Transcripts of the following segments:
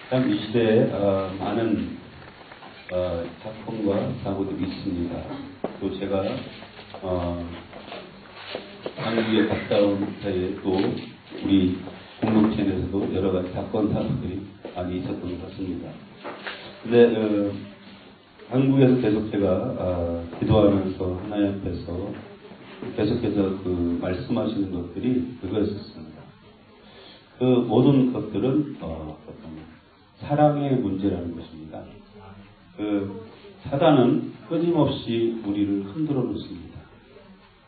참 이 시대에 많은 작품과 사고들이 있습니다. 또 제가 한국에 갔다 온 사이에 또 우리 공동체 내에서도 여러 가지 사건 사고들이 많이 있었던 것 같습니다. 근데 한국에서 계속 제가 기도하면서 하나님 앞에서 계속해서 그 말씀하시는 것들이 그거였습니다. 그 모든 것들은 어떤 사랑의 문제라는 것입니다. 그 사단은 끊임없이 우리를 흔들어 놓습니다.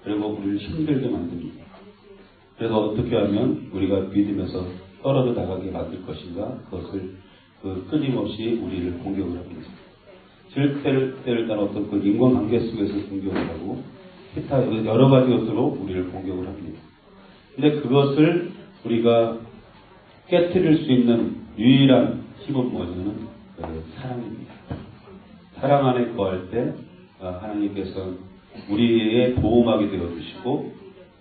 그리고 우리를 힘들게 만듭니다. 그래서 어떻게 하면 우리가 믿음에서 떨어져 나가게 만들 것인가, 그것을 끊임없이 우리를 공격을 합니다. 때를 따라 어떤 그 인간관계 속에서 공격을 하고 기타 여러 가지 것으로 우리를 공격을 합니다. 근데 그것을 우리가 깨트릴 수 있는 유일한 힘은 뭐냐면 사랑입니다. 사랑 안에 거할 때 하나님께서 우리의 보호막이 되어주시고,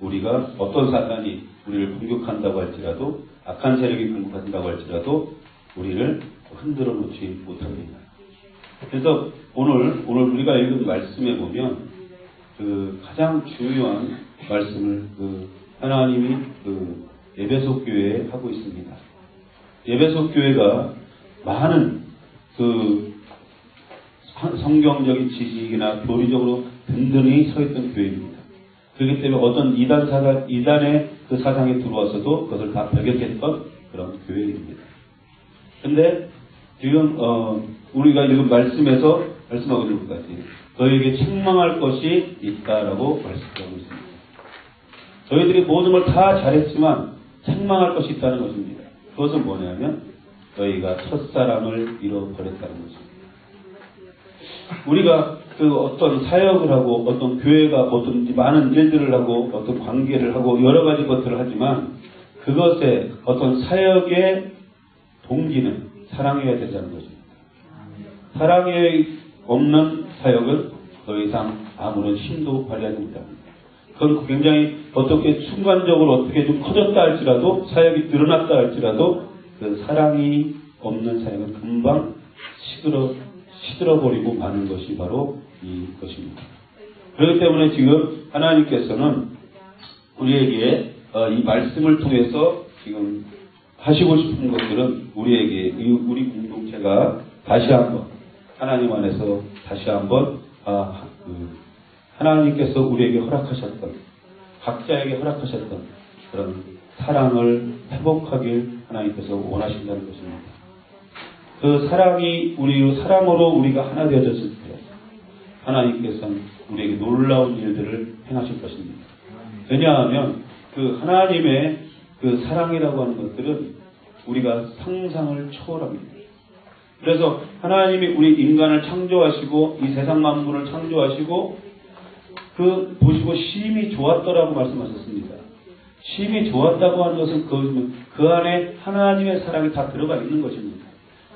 우리가 어떤 사단이 우리를 공격한다고 할지라도, 악한 세력이 공격한다고 할지라도 우리를 흔들어 놓지 못합니다. 그래서 오늘 우리가 읽은 말씀에 보면 가장 중요한 말씀을 하나님이 에베소 교회에 하고 있습니다. 에베소 교회가 많은 성경적인 지식이나 교리적으로 든든히 서 있던 교회입니다. 그렇기 때문에 어떤 이단의 그 사상이 들어와서도 그것을 다 배격했던 그런 교회입니다. 근데 지금 우리가 읽은 말씀에서 말씀하고 있는 것 같아요. 너희에게 책망할 것이 있다라고 말씀하고 있습니다. 저희들이 모든 걸 다 잘했지만 책망할 것이 있다는 것입니다. 그것은 뭐냐면 너희가 첫사랑을 잃어버렸다는 것입니다. 우리가 어떤 사역을 하고 어떤 교회가 어떤 많은 일들을 하고 어떤 관계를 하고 여러 가지 것들을 하지만 그것의 어떤 사역의 동기는 사랑해야 된다는 것입니다. 사랑이 없는 사역은 더 이상 아무런 힘도 발휘하지 못합니다. 그건 굉장히 어떻게 순간적으로 어떻게 좀 커졌다 할지라도, 사역이 늘어났다 할지라도 그 사랑이 없는 사역은 금방 시들어버리고 마는 것이 바로 이것입니다. 그렇기 때문에 지금 하나님께서는 우리에게 이 말씀을 통해서 지금 하시고 싶은 것들은 우리에게, 우리 공동체가 다시 한번 하나님 안에서 다시 한번 하나님께서 우리에게 허락하셨던, 각자에게 허락하셨던 그런 사랑을 회복하길 하나님께서 원하신다는 것입니다. 그 사랑으로 우리가 하나 되어졌을 때 하나님께서는 우리에게 놀라운 일들을 행하실 것입니다. 왜냐하면 하나님의 사랑이라고 하는 것들은 우리가 상상을 초월합니다. 그래서 하나님이 우리 인간을 창조하시고 이 세상 만물을 창조하시고 보시고 심히 좋았더라고 말씀하셨습니다. 심히 좋았다고 하는 것은 그 안에 하나님의 사랑이 다 들어가 있는 것입니다.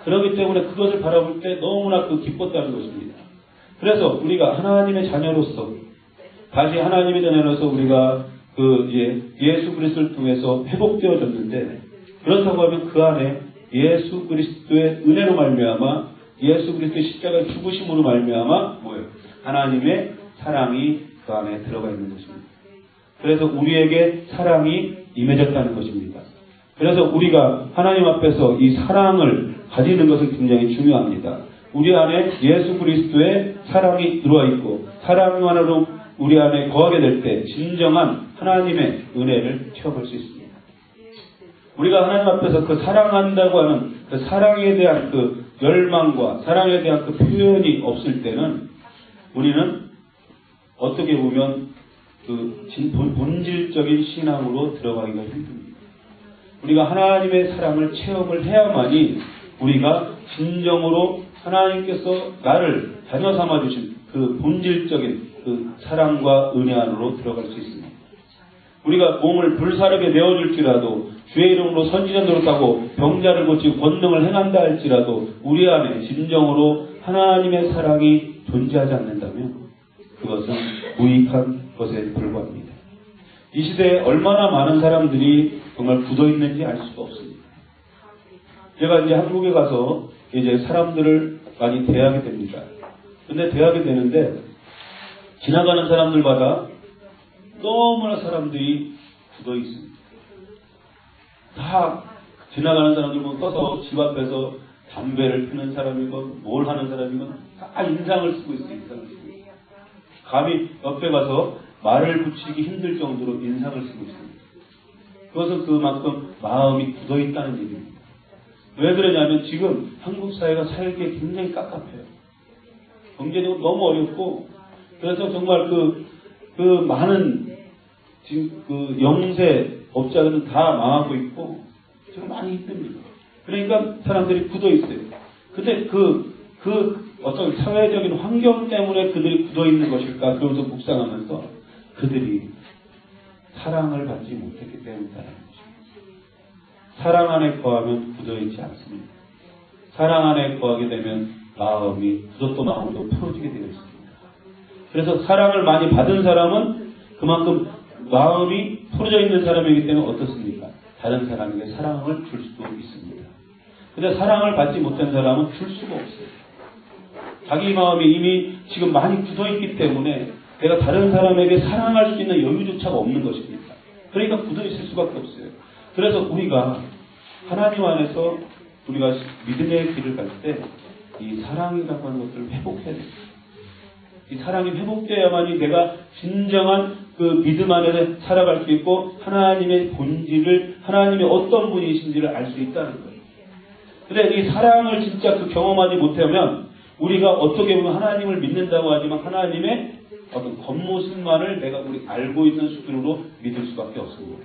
그렇기 때문에 그것을 바라볼 때 너무나 기뻤다는 것입니다. 그래서 우리가 하나님의 자녀로서, 다시 하나님의 자녀로서 우리가 예수 그리스도를 통해서 회복되어졌는데, 그렇다고 하면 그 안에 예수 그리스도의 은혜로 말미암아, 예수 그리스도의 십자가의 죽으심으로 말미암아 뭐예요? 하나님의 사랑이 그 안에 들어가 있는 것입니다. 그래서 우리에게 사랑이 임해졌다는 것입니다. 그래서 우리가 하나님 앞에서 이 사랑을 가지는 것은 굉장히 중요합니다. 우리 안에 예수 그리스도의 사랑이 들어와 있고, 사랑만으로 우리 안에 거하게 될 때 진정한 하나님의 은혜를 체험할 수 있습니다. 우리가 하나님 앞에서 사랑한다고 하는 사랑에 대한 열망과 사랑에 대한 표현이 없을 때는 우리는 어떻게 보면 본질적인 신앙으로 들어가기가 힘듭니다. 우리가 하나님의 사랑을 체험을 해야만이 우리가 진정으로 하나님께서 나를 자녀 삼아주신 본질적인 사랑과 은혜 안으로 들어갈 수 있습니다. 우리가 몸을 불사르게 내어줄지라도, 주의 이름으로 선지자 노릇하고 병자를 고치고 권능을 행한다 할지라도 우리 안에 진정으로 하나님의 사랑이 존재하지 않는다면 그것은 무익한 것에 불과합니다. 이 시대에 얼마나 많은 사람들이 정말 굳어있는지 알 수가 없습니다. 제가 이제 한국에 가서 이제 사람들을 많이 대하게 됩니다. 근데 대하게 되는데 지나가는 사람들마다 너무나 사람들이 굳어 있습니다. 다 지나가는 사람들 보면 떠서 집 앞에서 담배를 피는 사람이건 뭘 하는 사람이건 다 인상을 쓰고 있어요. 인상을 쓰고 있어요. 감히 옆에 가서 말을 붙이기 힘들 정도로 인상을 쓰고 있습니다. 그것은 그만큼 마음이 굳어 있다는 얘기입니다. 왜 그러냐면 지금 한국 사회가 살기에 굉장히 깝깝해요. 경제적으로 너무 어렵고, 그래서 정말 그 많은 지금 그 영세 업자들은 다 망하고 있고 지금 많이 힘듭니다. 그러니까 사람들이 굳어 있어요. 근데 그 어떤 사회적인 환경 때문에 그들이 굳어 있는 것일까? 그러면서 묵상하면서 그들이 사랑을 받지 못했기 때문이라는 것입니다. 사랑 안에 거하면 굳어 있지 않습니다. 사랑 안에 거하게 되면 마음이 굳었던 마음도 풀어지게 되어 있습니다. 그래서 사랑을 많이 받은 사람은 그만큼 마음이 풀어져 있는 사람이기 때문에 어떻습니까? 다른 사람에게 사랑을 줄 수도 있습니다. 근데 사랑을 받지 못한 사람은 줄 수가 없어요. 자기 마음이 이미 지금 많이 굳어있기 때문에 내가 다른 사람에게 사랑할 수 있는 여유조차가 없는 것입니다. 그러니까 굳어있을 수밖에 없어요. 그래서 우리가 하나님 안에서 우리가 믿음의 길을 갈 때 이 사랑이라고 하는 것들을 회복해야 됩니다. 이 사랑이 회복되어야만이 내가 진정한 그 믿음 안에 살아갈 수 있고 하나님의 본질을, 하나님의 어떤 분이신지를 알 수 있다는 거예요. 근데 이 사랑을 진짜 그 경험하지 못하면 우리가 어떻게 보면 하나님을 믿는다고 하지만 하나님의 어떤 겉모습만을 내가 우리 알고 있는 수준으로 믿을 수밖에 없습니다.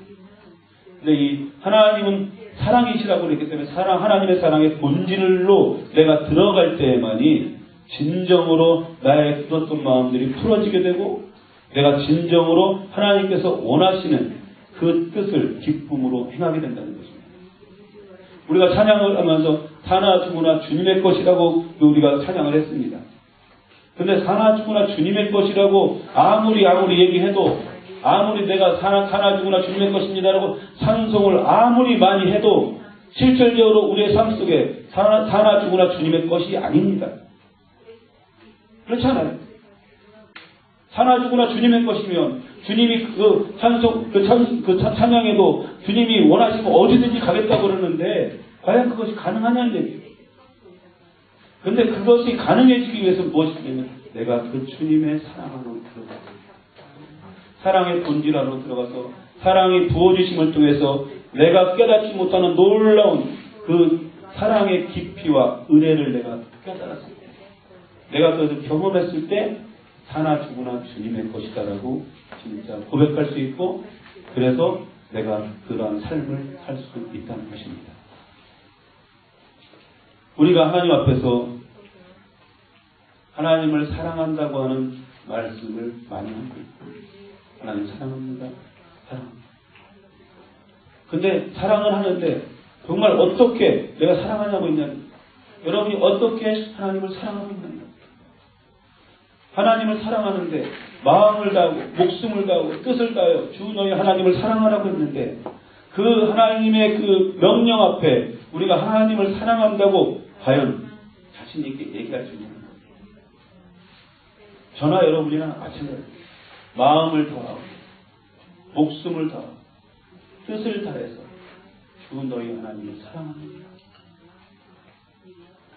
근데 이 하나님은 사랑이시라고 그랬기 때문에 하나님의 사랑의 본질로 내가 들어갈 때에만이 진정으로 나의 굳었던 마음들이 풀어지게 되고 내가 진정으로 하나님께서 원하시는 그 뜻을 기쁨으로 행하게 된다는 것입니다. 우리가 찬양을 하면서 사나 죽으나 주님의 것이라고 우리가 찬양을 했습니다. 근데 사나 죽으나 주님의 것이라고 아무리 얘기해도, 아무리 내가 사나 죽으나 주님의 것입니다라고 찬송을 아무리 많이 해도 실질적으로 우리의 삶 속에 사나 죽으나 주님의 것이 아닙니다. 그렇잖아요. 사나 죽으나 주님의 것이면 주님이 찬양에도 주님이 원하시면 어디든지 가겠다고 그러는데 과연 그것이 가능하냐는 얘기예요. 근데 그것이 가능해지기 위해서 무엇이냐면 내가 그 주님의 사랑 안으로 들어가서 사랑의 본질 안으로 들어가서 사랑이 부어주심을 통해서 내가 깨닫지 못하는 놀라운 그 사랑의 깊이와 은혜를 내가 깨달았을 때 내가 그것을 경험했을 때 사나 죽으나 주님의 것이다라고 진짜 고백할 수 있고 그래서 내가 그러한 삶을 살 수 있다는 것입니다. 우리가 하나님 앞에서 하나님을 사랑한다고 하는 말씀을 많이 하고 있고 하나님 사랑합니다. 사랑합니다. 근데 사랑을 하는데 정말 어떻게 내가 사랑하냐고 있냐, 여러분이 어떻게 하나님을 사랑하고 있느냐. 하나님을 사랑하는데 마음을 다하고 목숨을 다하고 뜻을 다하여 주 너희 하나님을 사랑하라고 했는데 그 하나님의 그 명령 앞에 우리가 하나님을 사랑한다고 과연 자신 있게 얘기할 수 있는 거예요. 저나 여러분이나 마찬가지입니다. 마음을 다하고 목숨을 다하고 뜻을 다해서 주 너희 하나님을 사랑합니다.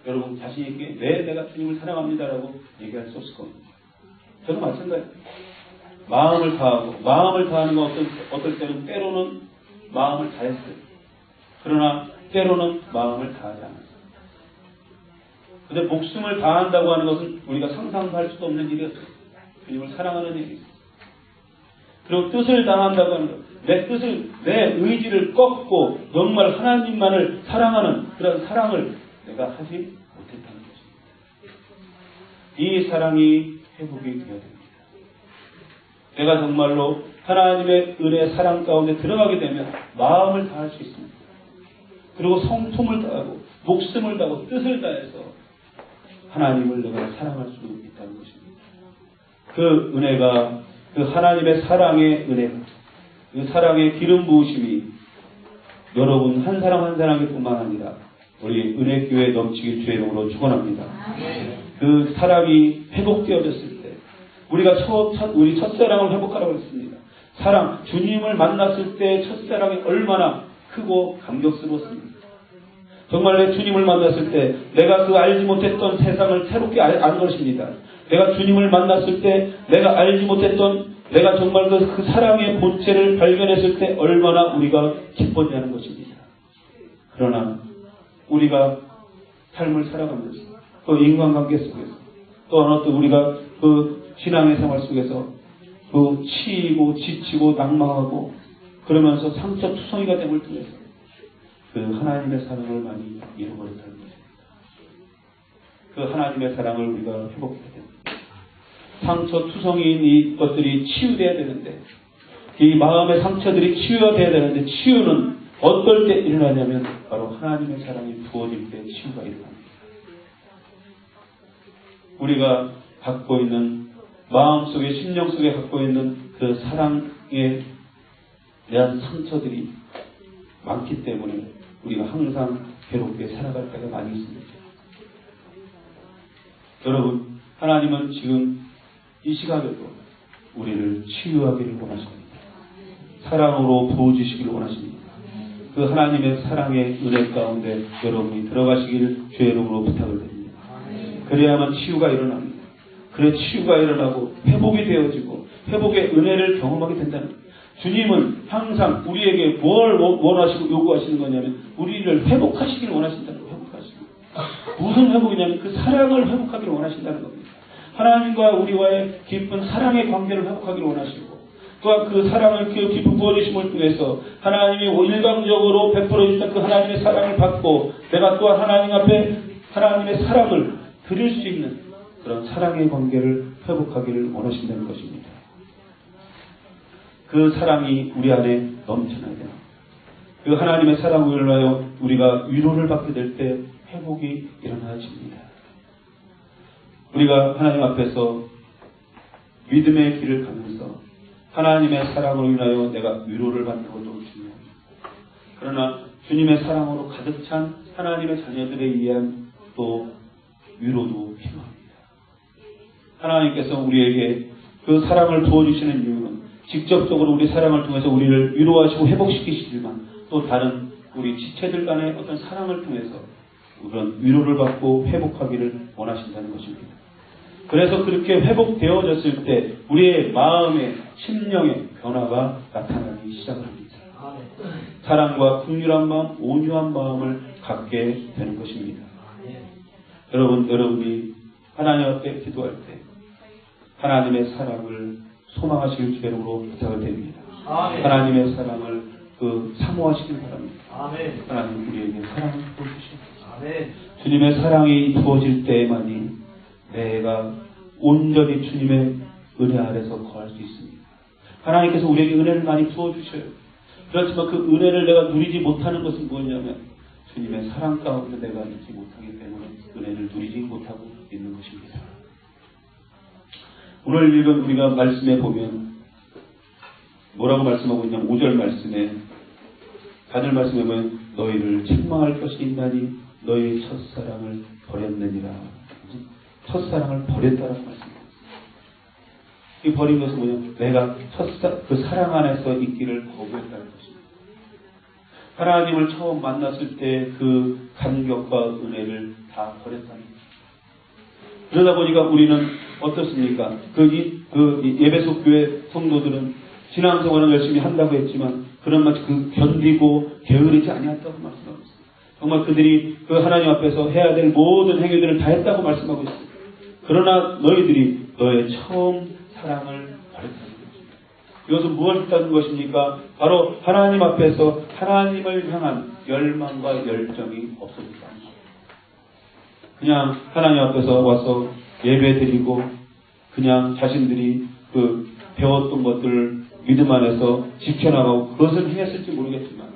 여러분 자신 있게 내가 주님을 사랑합니다라고 얘기할 수 없을 겁니다. 저도 마찬가지입니다. 마음을 다하고 마음을 다하는 건 어떨 때는 때로는 마음을 다했어요. 그러나 때로는 마음을 다하지 않았어요. 근데 목숨을 다한다고 하는 것은 우리가 상상도 할 수도 없는 일이었어요. 주님을 사랑하는 일이었어요. 그리고 뜻을 다한다고 하는 것, 내 뜻을, 내 의지를 꺾고 정말 하나님만을 사랑하는 그런 사랑을 내가 하지 못했다는 것입니다. 이 사랑이 회복이 되어야 됩니다. 내가 정말로 하나님의 은혜 사랑 가운데 들어가게 되면 마음을 다할 수 있습니다. 그리고 성품을 다하고 목숨을 다하고 뜻을 다해서 하나님을 내가 사랑할 수 있다는 것입니다. 그 은혜가, 그 하나님의 사랑의 은혜가, 그 사랑의 기름 부으심이 여러분 한 사람 한 사람에게뿐만 아니라 우리 은혜교회 넘치길 주의 이름으로 축원합니다. 그 사랑이 회복되어졌을 때 우리가 우리 첫사랑을 회복하라고 했습니다. 사랑, 주님을 만났을 때 첫사랑이 얼마나 크고 감격스러웠습니다. 정말 내 주님을 만났을 때 내가 그 알지 못했던 세상을 새롭게 안 것입니다. 내가 주님을 만났을 때 내가 알지 못했던 내가 정말 그 사랑의 본체를 발견했을 때 얼마나 우리가 기뻤냐는 것입니다. 그러나 우리가 삶을 살아가면서 그 인간관계 속에서 또 우리가 그 신앙의 생활 속에서 그 치이고 지치고 낭망하고 그러면서 상처투성이가 됨을 통해서 그 하나님의 사랑을 많이 잃어버렸다는 것입니다. 그 하나님의 사랑을 우리가 회복해야 됩니다. 상처투성이인 이 것들이 치유돼야 되는데 이 마음의 상처들이 치유가 돼야 되는데 치유는 어떨 때 일어나냐면 바로 하나님의 사랑이 부어질 때 치유가 일어납니다. 우리가 갖고 있는 마음속에 심령 속에 갖고 있는 그 사랑에 대한 상처들이 많기 때문에 우리가 항상 괴롭게 살아갈 때가 많이 있습니다. 여러분, 하나님은 지금 이 시간에도 우리를 치유하기를 원하십니다. 사랑으로 부어주시기를 원하십니다. 그 하나님의 사랑의 은혜 가운데 여러분이 들어가시기를 주의 이름으로 부탁을 드립니다. 그래야만 치유가 일어납니다. 그래 치유가 일어나고 회복이 되어지고 회복의 은혜를 경험하게 된다는 거예요. 주님은 항상 우리에게 뭘 원하시고 요구하시는 거냐면 우리를 회복하시기를 원하신다는 거예요. 무슨 회복이냐면 그 사랑을 회복하기를 원하신다는 겁니다. 하나님과 우리와의 깊은 사랑의 관계를 회복하기를 원하시고 또한 그 사랑을 그 깊은 부어주심을 통해서 하나님이 일방적으로 베풀어 주신 그 하나님의 사랑을 받고 내가 또한 하나님 앞에 하나님의 사랑을 드릴 수 있는 그런 사랑의 관계를 회복하기를 원하신다는 것입니다. 그 사랑이 우리 안에 넘쳐나야 돼요. 그 하나님의 사랑을 위하여 우리가 위로를 받게 될 때 회복이 일어나집니다. 우리가 하나님 앞에서 믿음의 길을 가면서 하나님의 사랑으로 인하여 내가 위로를 받는 것도 중요합니다. 그러나 주님의 사랑으로 가득 찬 하나님의 자녀들에 의한 또 위로도 필요합니다. 하나님께서 우리에게 그 사랑을 부어주시는 이유는 직접적으로 우리 사랑을 통해서 우리를 위로하시고 회복시키시지만 또 다른 우리 지체들 간의 어떤 사랑을 통해서 그런 위로를 받고 회복하기를 원하신다는 것입니다. 그래서 그렇게 회복되어졌을 때 우리의 마음의 심령의 변화가 나타나기 시작을 합니다. 사랑과 긍휼한 마음, 온유한 마음을 갖게 되는 것입니다. 여러분이 하나님 앞에 기도할 때 하나님의 사랑을 소망하시길 주의 이름으로 부탁을 드립니다. 하나님의 사랑을 사모하시길 바랍니다. 하나님 우리에게 사랑을 부어주시옵소서. 주님의 사랑이 부어질 때에만이 내가 온전히 주님의 은혜 아래서 거할 수 있습니다. 하나님께서 우리에게 은혜를 많이 부어주셔요. 그렇지만 그 은혜를 내가 누리지 못하는 것은 뭐냐면 주님의 사랑 가운데 내가 있지 못하기 때문에 은혜를 누리지 못하고 있는 것입니다. 오늘 읽은 우리가 말씀에 보면 뭐라고 말씀하고 있냐면 5절 말씀에 다들 말씀에 보면 너희를 책망할 것이 있나니 너희 첫사랑을 버렸느니라. 첫사랑을 버렸다라고 말씀합니다. 이 버린 것은 뭐냐면 내가 그 사랑 안에서 있기를 거부했다는 것입니다. 하나님을 처음 만났을 때 그 감격과 은혜를 다 버렸다는 것입니다. 그러다 보니까 우리는 어떻습니까? 예배소 교회 성도들은 신앙생활을 열심히 한다고 했지만 그런 마치 견디고 게으르지 아니었다고 말씀하고 있습니다. 정말 그들이 그 하나님 앞에서 해야 될 모든 행위들을 다 했다고 말씀하고 있습니다. 그러나 너희들이 너의 처음 사랑을 버렸다는 것입니다. 이것은 무엇을 뜻하는 것입니까? 바로 하나님 앞에서 하나님을 향한 열망과 열정이 없어졌다는 것입니다. 그냥 하나님 앞에서 와서 예배드리고 그냥 자신들이 배웠던 것들을 믿음 안에서 지켜나가고 그것을 행했을지 모르겠지만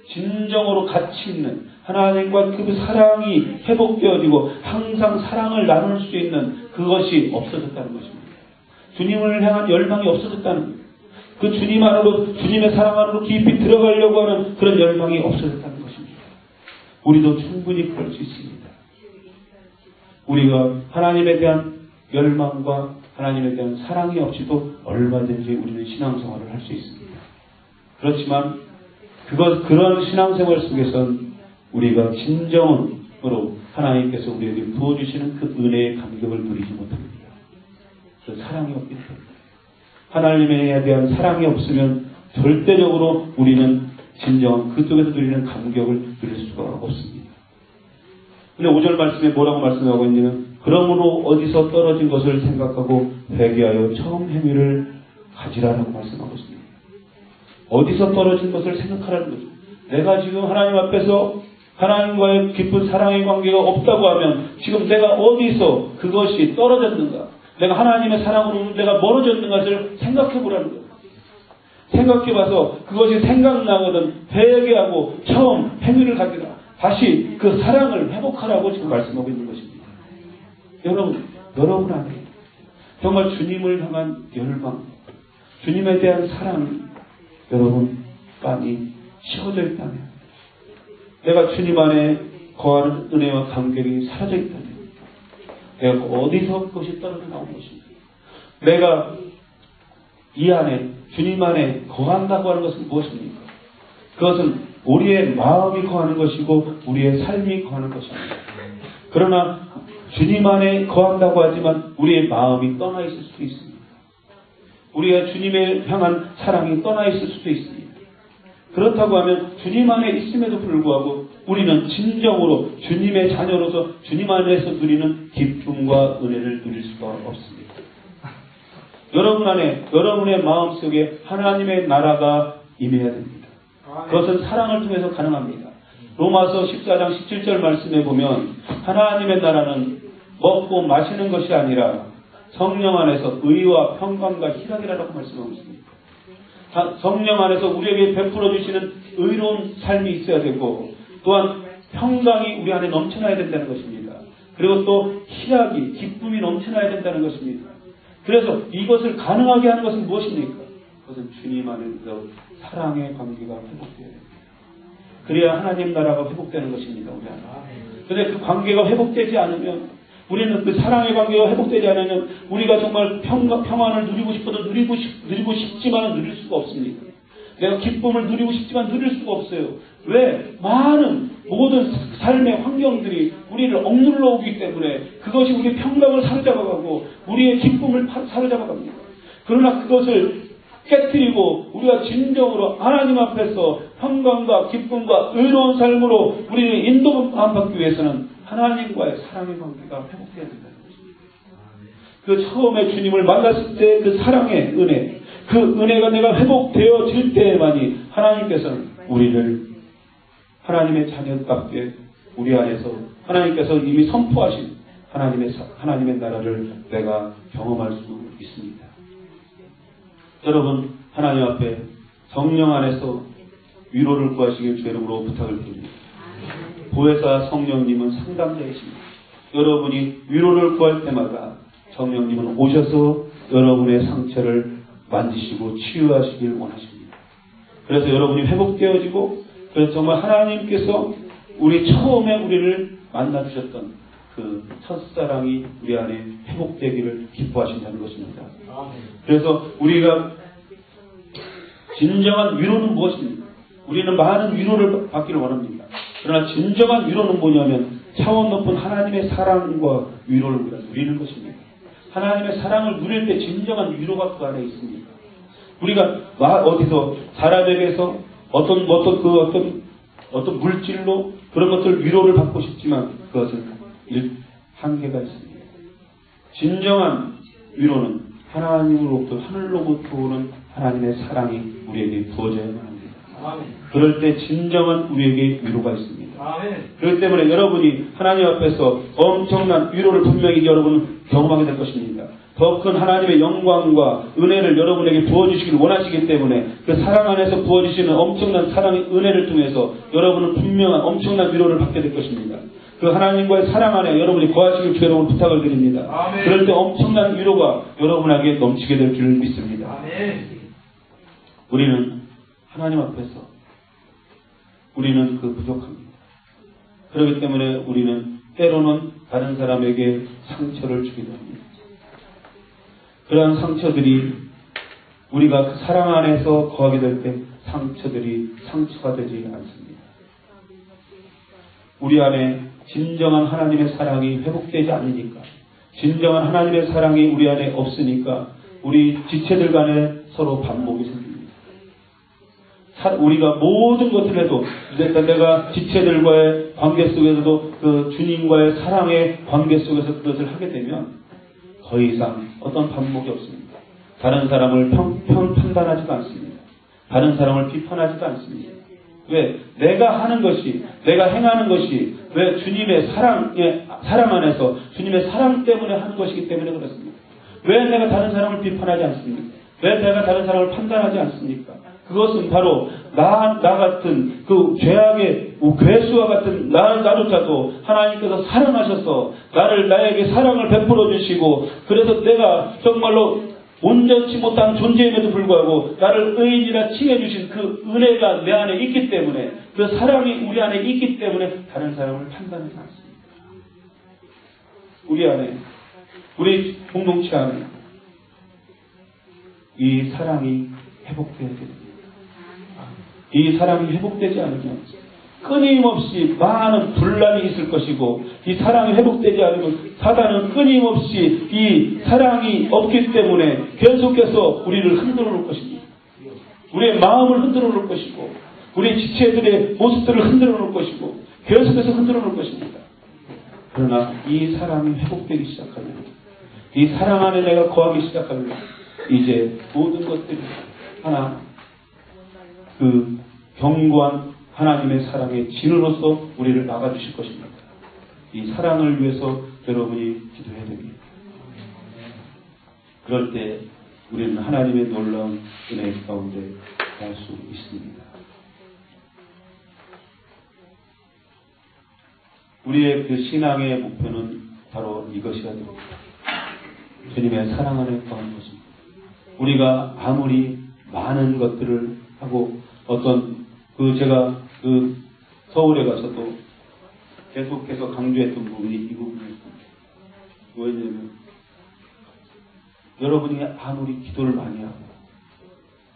진정으로 가치 있는 하나님과 그 사랑이 회복되어지고 항상 사랑을 나눌 수 있는 그것이 없어졌다는 것입니다. 주님을 향한 열망이 없어졌다는 거예요. 그 주님 안으로, 주님의 사랑 안으로 깊이 들어가려고 하는 그런 열망이 없어졌다는 것입니다. 우리도 충분히 그럴 수 있습니다. 우리가 하나님에 대한 열망과 하나님에 대한 사랑이 없이도 얼마든지 우리는 신앙생활을 할 수 있습니다. 그렇지만 그런 신앙생활 속에서는 우리가 진정으로 하나님께서 우리에게 부어주시는 그 은혜의 감격을 누리지 못합니다. 그 사랑이 없기 때문에. 하나님에 대한 사랑이 없으면 절대적으로 우리는 진정한 그쪽에서 누리는 감격을 누릴 수가 없습니다. 근데 5절 말씀에 뭐라고 말씀하고 있냐면, 그러므로 어디서 떨어진 것을 생각하고 회개하여 처음 행위를 가지라라고 말씀하고 있습니다. 어디서 떨어진 것을 생각하라는 거죠. 내가 지금 하나님 앞에서 하나님과의 깊은 사랑의 관계가 없다고 하면 지금 내가 어디서 그것이 떨어졌는가, 내가 하나님의 사랑으로 내가 멀어졌는가를 생각해 보라는 거예요. 생각해 봐서 그것이 생각나거든 회개하고 처음 행위를 가지라. 다시 그 사랑을 회복하라고 지금 말씀하고 있는 것입니다. 여러분 안에 정말 주님을 향한 열망, 주님에 대한 사랑이 여러분 많이 식어져 있다면, 내가 주님 안에 거하는 은혜와 감격이 사라져 있다면, 내가 어디서 그것이 떨어져 나온 것입니다. 내가 이 안에 주님 안에 거한다고 하는 것은 무엇입니까? 그것은 우리의 마음이 거하는 것이고 우리의 삶이 거하는 것입니다. 그러나 주님 안에 거한다고 하지만 우리의 마음이 떠나 있을 수도 있습니다. 우리가 주님을 향한 사랑이 떠나 있을 수도 있습니다. 그렇다고 하면 주님 안에 있음에도 불구하고 우리는 진정으로 주님의 자녀로서 주님 안에서 누리는 기쁨과 은혜를 누릴 수가 없습니다. 여러분 안에, 여러분의 마음속에 하나님의 나라가 임해야 됩니다. 그것은 사랑을 통해서 가능합니다. 로마서 14장 17절 말씀에 보면 하나님의 나라는 먹고 마시는 것이 아니라 성령 안에서 의와 평강과 희락이라고 말씀하고 있습니다. 성령 안에서 우리에게 베풀어 주시는 의로운 삶이 있어야 되고, 또한 평강이 우리 안에 넘쳐나야 된다는 것입니다. 그리고 또 희락이, 기쁨이 넘쳐나야 된다는 것입니다. 그래서 이것을 가능하게 하는 것은 무엇입니까? 그것은 주님 안에서 사랑의 관계가 회복되어야 됩니다. 그래야 하나님 나라가 회복되는 것입니다. 우리 안에. 그런데 그 관계가 회복되지 않으면, 우리는 그 사랑의 관계가 회복되지 않으면 우리가 정말 평안을 누리고 싶어도 누리고 싶지만 누릴 수가 없습니다. 내가 기쁨을 누리고 싶지만 누릴 수가 없어요. 왜? 많은 모든 삶의 환경들이 우리를 억눌러 오기 때문에 그것이 우리의 평강을 사로잡아가고 우리의 기쁨을 사로잡아갑니다. 그러나 그것을 깨뜨리고 우리가 진정으로 하나님 앞에서 평강과 기쁨과 의로운 삶으로 우리를 인도받기 위해서는 하나님과의 사랑의 관계가 회복되어야 된다는 것입니다. 그 처음에 주님을 만났을 때 그 사랑의 은혜, 그 은혜가 내가 회복되어질 때만이 하나님께서는 우리를 하나님의 자녀답게 우리 안에서 하나님께서 이미 선포하신 하나님의 나라를 내가 경험할 수 있습니다. 여러분, 하나님 앞에 성령 안에서 위로를 구하시길 주 이름으로 부탁을 드립니다. 보혜사 성령님은 상담자이십니다. 여러분이 위로를 구할 때마다 성령님은 오셔서 여러분의 상처를 만지시고 치유하시길 원하십니다. 그래서 여러분이 회복되어지고, 그래서 정말 하나님께서 처음에 우리를 만나주셨던 그 첫사랑이 우리 안에 회복되기를 기뻐하신다는 것입니다. 그래서 우리가 진정한 위로는 무엇입니까? 우리는 많은 위로를 받기를 원합니다. 그러나 진정한 위로는 뭐냐면 차원 높은 하나님의 사랑과 위로를 우리가 누리는 것입니다. 하나님의 사랑을 누릴 때 진정한 위로가 그 안에 있습니다. 우리가 어디서 사람에게서 어떤 물질로 그런 것들 위로를 받고 싶지만 그것은 한계가 있습니다. 진정한 위로는 하나님으로부터, 하늘로부터 오는 하나님의 사랑이 우리에게 부어져야만 합니다. 그럴 때 진정한 우리에게 위로가 있습니다. 그렇기 때문에 여러분이 하나님 앞에서 엄청난 위로를 분명히 여러분은 경험하게 될 것입니다. 더 큰 하나님의 영광과 은혜를 여러분에게 부어주시길 원하시기 때문에 그 사랑 안에서 부어주시는 엄청난 사랑의 은혜를 통해서 여러분은 분명한 엄청난 위로를 받게 될 것입니다. 그 하나님과의 사랑 안에 여러분이 거하시길 주의 이름으로 부탁을 드립니다. 아멘. 그럴 때 엄청난 위로가 여러분에게 넘치게 될 줄을 믿습니다. 아멘. 우리는 하나님 앞에서 우리는 그 부족합니다. 그렇기 때문에 우리는 때로는 다른 사람에게 상처를 주기도 합니다. 그러한 상처들이 우리가 그 사랑 안에서 거하게 될 때 상처들이 상처가 되지 않습니다. 우리 안에 진정한 하나님의 사랑이 회복되지 않으니까, 진정한 하나님의 사랑이 우리 안에 없으니까 우리 지체들 간에 서로 반목이 생깁니다. 우리가 모든 것을 해도 내가 지체들과의 관계 속에서도 그 주님과의 사랑의 관계 속에서 그것을 하게 되면 더 이상 어떤 반목이 없습니다. 다른 사람을 판단하지도 않습니다. 다른 사람을 비판하지도 않습니다. 왜? 내가 하는 것이, 내가 행하는 것이 왜 주님의 사랑 안에서 주님의 사랑 때문에 하는 것이기 때문에 그렇습니다. 왜 내가 다른 사람을 비판하지 않습니까? 왜 내가 다른 사람을 판단하지 않습니까? 그것은 바로 나 같은 그 죄악의 괴수와 같은 나조차도 하나님께서 사랑하셔서 나에게 사랑을 베풀어 주시고, 그래서 내가 정말로 온전치 못한 존재임에도 불구하고 나를 의인이라 칭해 주신 그 은혜가 내 안에 있기 때문에, 그 사랑이 우리 안에 있기 때문에 다른 사람을 판단하지 않습니다. 우리 안에, 우리 공동체 안에 이 사랑이 회복되어야 됩니다. 이 사랑이 회복되지 않으면 끊임없이 많은 분란이 있을 것이고, 이 사랑이 회복되지 않으면 사단은 끊임없이 이 사랑이 없기 때문에 계속해서 우리를 흔들어 놓을 것입니다. 우리의 마음을 흔들어 놓을 것이고, 우리 지체들의 모습들을 흔들어 놓을 것이고, 계속해서 흔들어 놓을 것입니다. 그러나 이 사랑이 회복되기 시작하면, 이 사랑 안에 내가 거하기 시작하면 이제 모든 것들이 하나 그 견고한 하나님의 사랑의 진으로서 우리를 막아주실 것입니다. 이 사랑을 위해서 여러분이 기도해야 됩니다. 그럴 때 우리는 하나님의 놀라운 은혜 가운데 갈 수 있습니다. 우리의 그 신앙의 목표는 바로 이것이어야 됩니다. 주님의 사랑 안에 거하는 것입니다. 우리가 아무리 많은 것들을 하고 제가 서울에 가서도 계속해서 강조했던 부분이 이 부분이었습니다. 왜냐하면 여러분이 아무리 기도를 많이 하고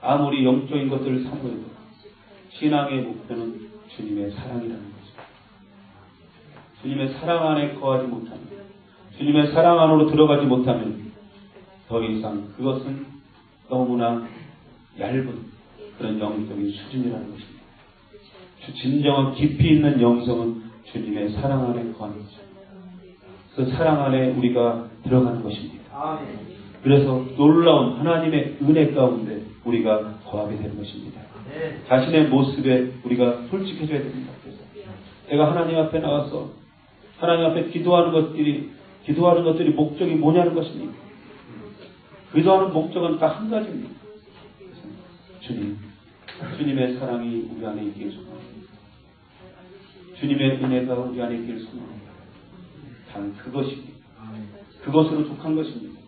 아무리 영적인 것들을 사모해도 신앙의 목표는 주님의 사랑이라는 것입니다. 주님의 사랑 안에 거하지 못하면, 주님의 사랑 안으로 들어가지 못하면 더 이상 그것은 너무나 얇은 그런 영적인 수준이라는 것입니다. 진정한 깊이 있는 영성은 주님의 사랑 안에 거하는 것입니다. 그 사랑 안에 우리가 들어가는 것입니다. 그래서 놀라운 하나님의 은혜 가운데 우리가 거하게 되는 것입니다. 자신의 모습에 우리가 솔직해져야 됩니다. 그래서 내가 하나님 앞에 나가서 하나님 앞에 기도하는 것들이 목적이 뭐냐는 것입니다. 기도하는 목적은 딱 한 가지입니다. 주님의 사랑이 우리 안에 있기를 소망합니다. 주님의 은혜가 우리 안에 있기를 소망합니다. 단 그것입니다. 그것으로 족한 것입니다.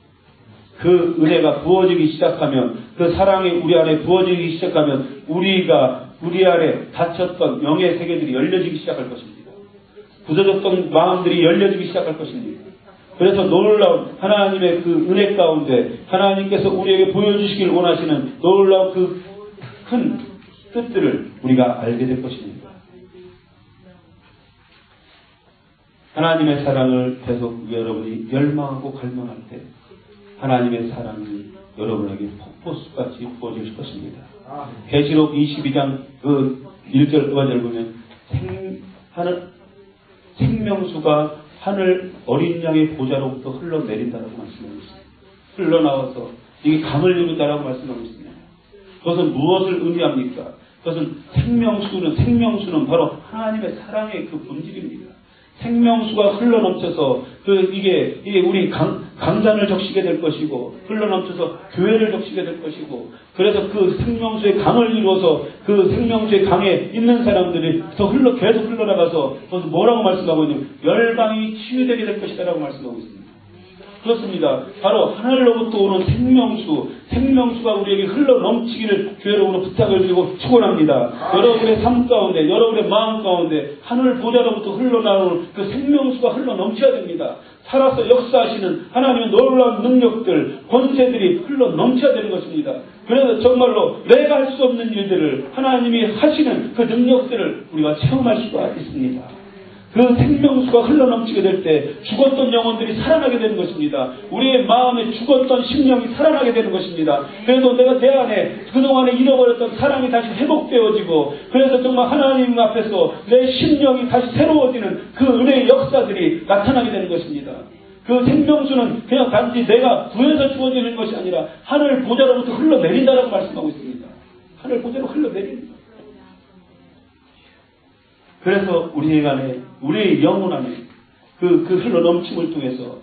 그 은혜가 부어지기 시작하면, 그 사랑이 우리 안에 부어지기 시작하면 우리 안에 닫혔던 영의 세계들이 열려지기 시작할 것입니다. 부서졌던 마음들이 열려지기 시작할 것입니다. 그래서 놀라운 하나님의 그 은혜 가운데 하나님께서 우리에게 보여주시길 원하시는 놀라운 그 큰 뜻들을 우리가 알게 될 것입니다. 하나님의 사랑을 계속 여러분이 열망하고 갈망할 때 하나님의 사랑이 여러분에게 폭포수같이 부어질 것입니다. 계시록 22장 그 1절 5절 보면 생명수가 하늘 어린 양의 보좌로부터 흘러내린다라고 말씀하고 있습니다. 흘러나와서 이게 강을 이룬다라고 말씀하고 있습니다. 그것은 무엇을 의미합니까? 그것은 생명수는 바로 하나님의 사랑의 그 본질입니다. 생명수가 흘러넘쳐서 이게 우리 강단을 적시게 될 것이고 흘러넘쳐서 교회를 적시게 될 것이고 그래서 그 생명수의 강을 이루어서 그 생명수의 강에 있는 사람들이 더 계속 흘러나가서 거기서 뭐라고 말씀하고 있냐면 열방이 치유되게 될 것이다 라고 말씀하고 있습니다. 그렇습니다. 바로 하늘로부터 오는 생명수가 우리에게 흘러넘치기를 교회로부터 부탁을 드리고 축원합니다. 여러분의 삶 가운데, 여러분의 마음 가운데 하늘 보좌로부터 흘러나오는 그 생명수가 흘러넘쳐야 됩니다. 살아서 역사하시는 하나님의 놀라운 능력들, 권세들이 흘러넘쳐야 되는 것입니다. 그래서 정말로 내가 할 수 없는 일들을 하나님이 하시는 그 능력들을 우리가 체험할 수가 있습니다. 그 생명수가 흘러넘치게 될 때 죽었던 영혼들이 살아나게 되는 것입니다. 우리의 마음에 죽었던 심령이 살아나게 되는 것입니다. 그래서 내가 내 안에 그동안에 잃어버렸던 사랑이 다시 회복되어지고 그래서 정말 하나님 앞에서 내 심령이 다시 새로워지는 그 은혜의 역사들이 나타나게 되는 것입니다. 그 생명수는 그냥 단지 내가 구해서 주어지는 것이 아니라 하늘 보좌로부터 흘러내린다라고 말씀하고 있습니다. 하늘 보좌로 흘러내린다. 그래서 우리의 영혼 안에 그 흘러넘침을 통해서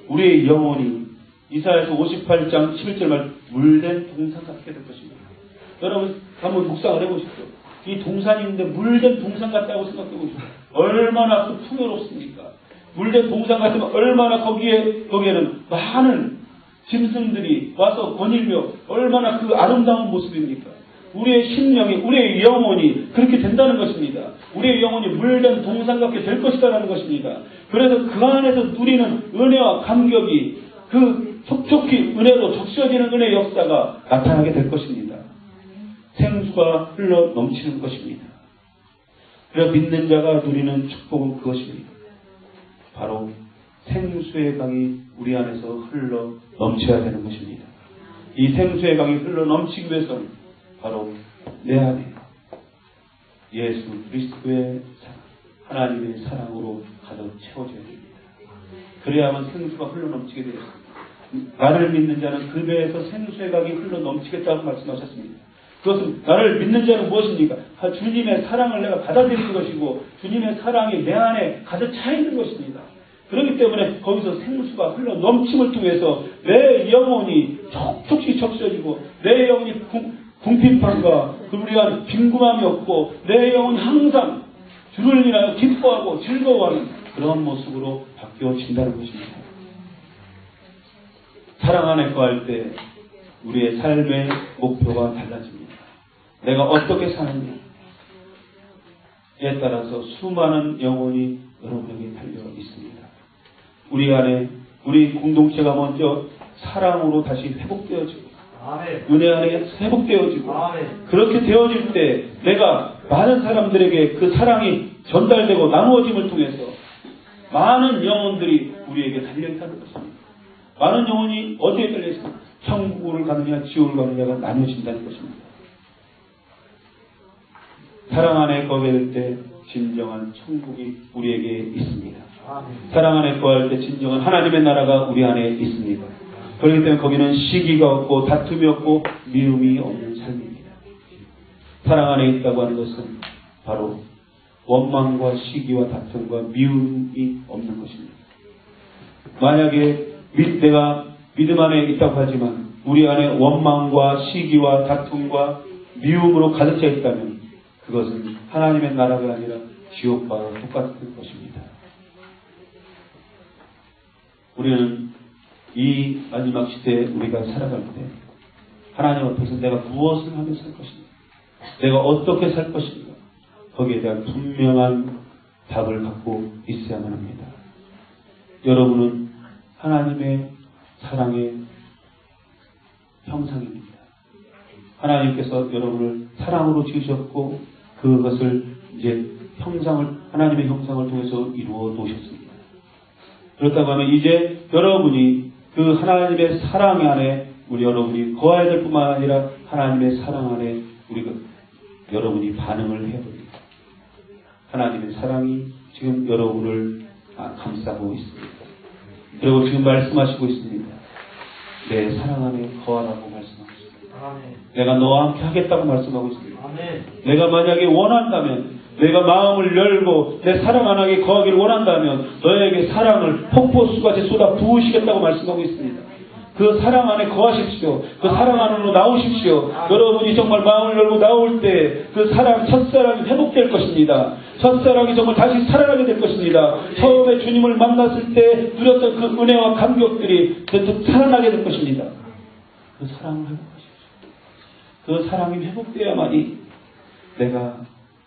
우리의 영혼이 이사야서 58장 11절 말 물된 동산 같게 될 것입니다. 여러분 한번 묵상을 해보십시오. 이 동산이 있는데 물된 동산 같다고 생각해 보십시오. 얼마나 그 풍요롭습니까? 물된 동산 같으면 얼마나 거기에는 많은 짐승들이 와서 거닐며 얼마나 그 아름다운 모습입니까? 우리의 심령이, 우리의 영혼이 그렇게 된다는 것입니다. 우리의 영혼이 물된 동산 같게 될 것이다라는 것입니다. 그래서 그 안에서 누리는 은혜와 감격이 그 촉촉히 은혜로 적셔지는 은혜의 역사가 나타나게 될 것입니다. 생수가 흘러 넘치는 것입니다. 그래서 믿는 자가 누리는 축복은 그것입니다. 바로 생수의 강이 우리 안에서 흘러 넘쳐야 되는 것입니다. 이 생수의 강이 흘러 넘치기 위해서는 바로 내 안에 예수 그리스도의 사랑, 하나님의 사랑으로 가득 채워져야 됩니다. 그래야만 생수가 흘러넘치게 되었습니다. 나를 믿는 자는 그 배에서 생수의 강이 흘러넘치겠다고 말씀하셨습니다. 그것은 나를 믿는 자는 무엇입니까? 주님의 사랑을 내가 받아들이는 것이고 주님의 사랑이 내 안에 가득 차 있는 것입니다. 그렇기 때문에 거기서 생수가 흘러넘침을 통해서 내 영혼이 촉촉히 적셔지고 내 영혼이 궁핍함과 우리가 빈궁함이 없고 내 영혼이 항상 주를 인하여 기뻐하고 즐거워하는 그런 모습으로 바뀌어진다는 것입니다. 사랑 안에 거할 때 우리의 삶의 목표가 달라집니다. 내가 어떻게 사느냐에 따라서 수많은 영혼이 여러분에게 달려 있습니다. 우리 안에 우리 공동체가 먼저 사랑으로 다시 회복되어지고 은혜 안에 회복되어지고 그렇게 되어질 때 내가 많은 사람들에게 그 사랑이 전달되고 나누어짐을 통해서 많은 영혼들이 우리에게 달려있다는 것입니다. 많은 영혼이 어디에 달려있습니까? 천국을 가느냐 지옥을 가느냐가 나뉘어진다는 것입니다. 사랑 안에 거할 때 진정한 천국이 우리에게 있습니다. 사랑 안에 거할 때 진정한 하나님의 나라가 우리 안에 있습니다. 그렇기 때문에 거기는 시기가 없고 다툼이 없고 미움이 없는 삶입니다. 사랑 안에 있다고 하는 것은 바로 원망과 시기와 다툼과 미움이 없는 것입니다. 만약에 내가 믿음 안에 있다고 하지만 우리 안에 원망과 시기와 다툼과 미움으로 가득 차 있다면 그것은 하나님의 나라가 아니라 지옥과 똑같은 것입니다. 우리는 이 마지막 시대에 우리가 살아갈 때 하나님 앞에서 내가 무엇을 하며 살 것인가, 내가 어떻게 살 것인가, 거기에 대한 분명한 답을 갖고 있어야만 합니다. 여러분은 하나님의 사랑의 형상입니다. 하나님께서 여러분을 사랑으로 지으셨고 그것을 이제 하나님의 형상을 통해서 이루어 놓으셨습니다. 그렇다고 하면 이제 여러분이 그 하나님의 사랑 안에 여러분이 거해야 될 뿐만 아니라 하나님의 사랑 안에 여러분이 반응을 해야 됩니다. 하나님의 사랑이 지금 여러분을 감싸고 있습니다. 그리고 지금 말씀하시고 있습니다. 내 사랑 안에 거하라고 말씀하고 있습니다. 내가 너와 함께 하겠다고 말씀하고 있습니다. 내가 만약에 원한다면 내가 마음을 열고 내 사랑 안에 거하기를 원한다면 너에게 사랑을 폭포수같이 쏟아 부으시겠다고 말씀하고 있습니다. 그 사랑 안에 거하십시오. 그 사랑 안으로 나오십시오. 여러분이 정말 마음을 열고 나올 때 그 사랑, 첫사랑이 회복될 것입니다. 첫사랑이 정말 다시 살아나게 될 것입니다. 처음에 주님을 만났을 때 누렸던 그 은혜와 감격들이 살아나게 될 것입니다. 그 사랑을 회복하십시오. 그 사랑이 회복되어야만이 내가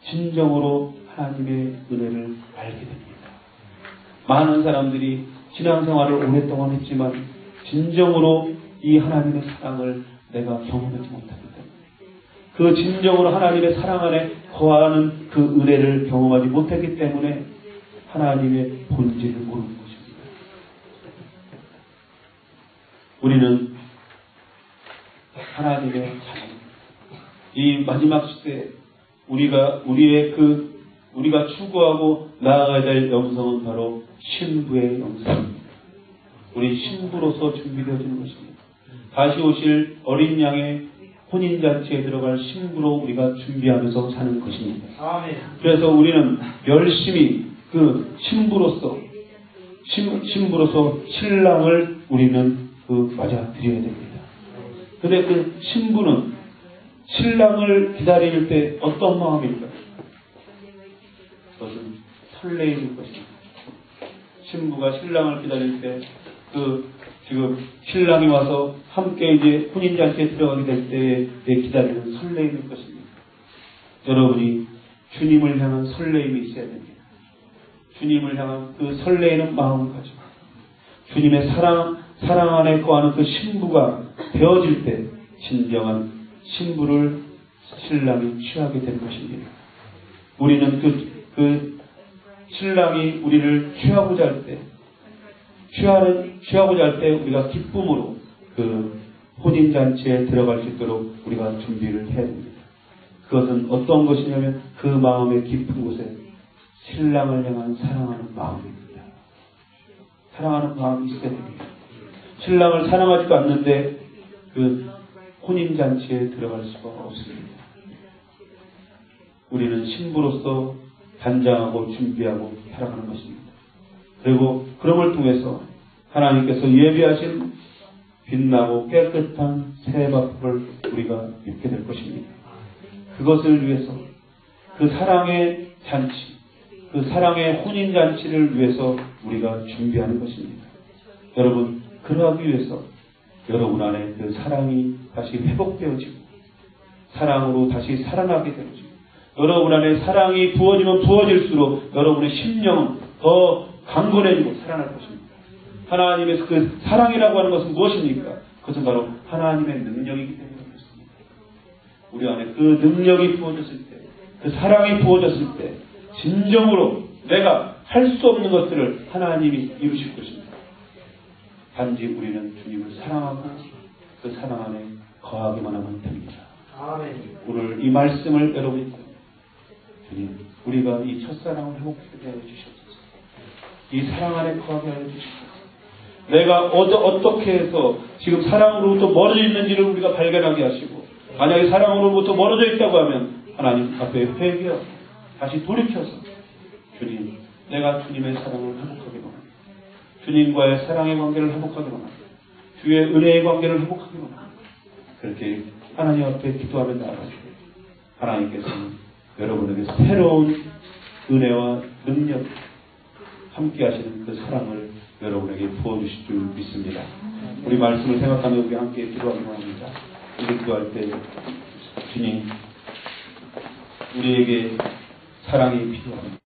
진정으로 하나님의 은혜를 알게 됩니다. 많은 사람들이 신앙생활을 오랫동안 했지만 진정으로 이 하나님의 사랑을 내가 경험하지 못하기 때문에 그 진정으로 하나님의 사랑 안에 거하는 그 은혜를 경험하지 못했기 때문에 하나님의 본질을 모르는 것입니다. 우리는 하나님의 자녀, 이 마지막 시대에 우리가 추구하고 나아가야 될 영성은 바로 신부의 영성입니다. 우리 신부로서 준비되어지는 것입니다. 다시 오실 어린 양의 혼인잔치에 들어갈 신부로 우리가 준비하면서 사는 것입니다. 그래서 우리는 열심히 그 신부로서 신랑을 우리는 맞아들여야 됩니다. 근데 그 신부는 신랑을 기다릴 때 어떤 마음일까요? 그것은 설레임일 것입니다. 신부가 신랑을 기다릴 때 지금 신랑이 와서 함께 이제 혼인잔치에 들어가게 될 때에 기다리는 설레임일 것입니다. 여러분이 주님을 향한 설레임이 있어야 됩니다. 주님을 향한 그 설레이는 마음을 가지고 주님의 사랑 안에 거하는 그 신부가 되어질 때 진정한 신부를 신랑이 취하게 될 것입니다. 우리는 그 신랑이 우리를 취하고자 할 때 우리가 기쁨으로 그 혼인잔치에 들어갈 수 있도록 우리가 준비를 해야 됩니다. 그것은 어떤 것이냐면 그 마음의 깊은 곳에 신랑을 향한 사랑하는 마음입니다. 사랑하는 마음이 있어야 됩니다. 신랑을 사랑하지도 않는데 그 혼인잔치에 들어갈 수가 없습니다. 우리는 신부로서 단장하고 준비하고 살아가는 것입니다. 그리고 그럼을 통해서 하나님께서 예비하신 빛나고 깨끗한 새 밥을 우리가 입게 될 것입니다. 그것을 위해서 그 사랑의 잔치, 그 사랑의 혼인잔치를 위해서 우리가 준비하는 것입니다. 여러분, 그러하기 위해서 여러분 안에 그 사랑이 다시 회복되어지고 사랑으로 다시 살아나게 되어지고 여러분 안에 사랑이 부어지면 부어질수록 여러분의 심령은 더 강건해지고 살아날 것입니다. 하나님의 그 사랑이라고 하는 것은 무엇입니까? 그것은 바로 하나님의 능력이기 때문에 그렇습니다. 우리 안에 그 능력이 부어졌을 때, 그 사랑이 부어졌을 때 진정으로 내가 할 수 없는 것들을 하나님이 이루실 것입니다. 단지 우리는 주님을 사랑하고 그 사랑 안에 거하기만 하면 됩니다. 오늘 이 말씀을 여러분이 주님, 우리가 이 첫사랑을 회복하게 하여 주시옵소서. 이 사랑 안에 거하게 하여 주시옵소서. 내가 어떻게 해서 지금 사랑으로부터 멀어져 있는지를 우리가 발견하게 하시고 만약에 사랑으로부터 멀어져 있다고 하면 하나님 앞에 회개하고 다시 돌이켜서 주님, 내가 주님의 사랑을 회복하기로 합니다. 주님과의 사랑의 관계를 회복하기로 합니다. 주의 은혜의 관계를 회복하기로 합니다. 그렇게 하나님 앞에 기도하며 나아가시고 하나님께서는 여러분에게 새로운 은혜와 능력 함께 하시는 그 사랑을 여러분에게 부어주실 줄 믿습니다. 우리 말씀을 생각하며 우리 함께 기도하기로 합니다. 우리 기도할 때 주님, 우리에게 사랑이 필요합니다.